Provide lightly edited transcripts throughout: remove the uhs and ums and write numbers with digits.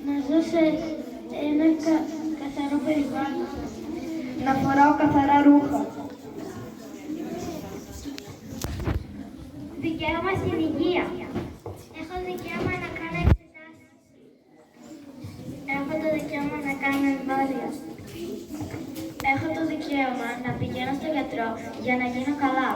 να ζω σε ένα καθαρό περιβάλλον. Να φοράω καθαρά ρούχα. Δικαίωμα στην υγεία. Έχω δικαίωμα να κάνω εξετάσεις. Έχω το δικαίωμα να κάνω εμβόλια. Έχω το δικαίωμα να πηγαίνω στον γιατρό για να γίνω καλά.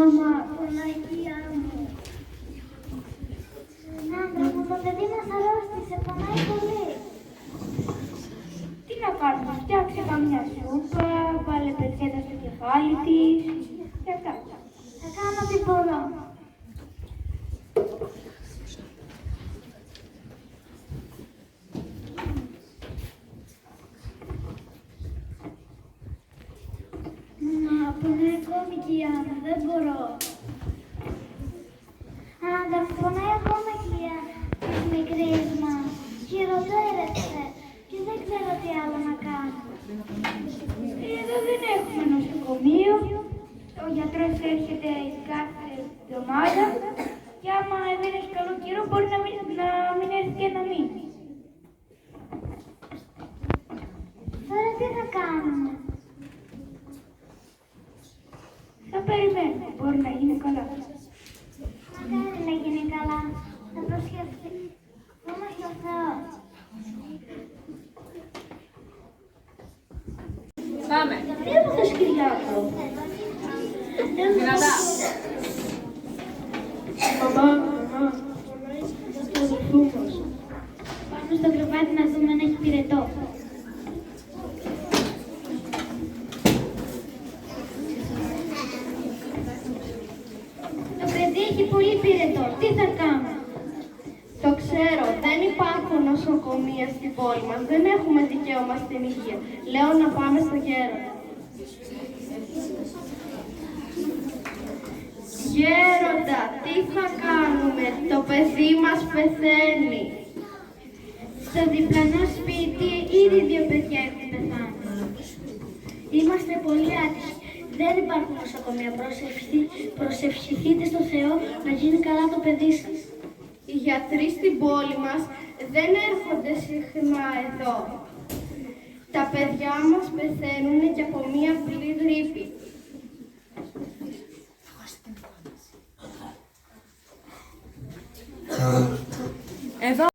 Μαμά, Παναγία μου. Άντρα, το παιδί μας αρρώστησε, πονάει πολύ. Τι να κάνουμε, φτιάξε καμιά σούπα, βάλε πετσέτα στο κεφάλι της και αυτά. Θα κάνω ό,τι μπορώ. Μα πονάει ακόμη και η Άννα, δεν μπορώ. Άννα, πονάει ακόμα και η Άννα της μικρής μας. Χειροτέρεψε και δεν ξέρω τι άλλο να κάνω. Εδώ δεν έχουμε νοσοκομείο. Ο γιατρός έρχεται κάθε εβδομάδα και άμα δεν έχει καλό καιρό μπορεί να μην έρθει και να μείνει. Τώρα τι θα κάνουμε. Θα περιμένουμε, μπορεί να γίνει καλά. Μακάρι να γίνει καλά. Θα προσχεθούμε στο Θεό. Πάμε. Τι έπαθες, Κυριάκο. Δυνατά. Μαμά, πονάει το αδελφό μας. Πάμε στο κρεβάτι να δούμε αν έχει πυρετό. Το παιδί έχει πολύ πυρετό. Τι θα κάνω. Το ξέρω, δεν υπάρχουν νοσοκομεία στην πόλη μας. Δεν έχουμε δικαίωμα στην υγεία. Λέω να πάμε στο Γέροντα. Γέροντα, τι θα κάνουμε, το παιδί μας πεθαίνει. Στο διπλανό σπίτι ήδη 2 παιδιά έχουν πεθάνει. Είμαστε πολύ άτυχοι. Δεν υπάρχουν νοσοκομεία. Προσευχηθείτε στο Θεό να γίνει καλά το παιδί σας. Οι γιατροί στην πόλη μας δεν έρχονται συχνά εδώ. Τα παιδιά μας πεθαίνουν και από μία απλή γρίπη. Εδώ.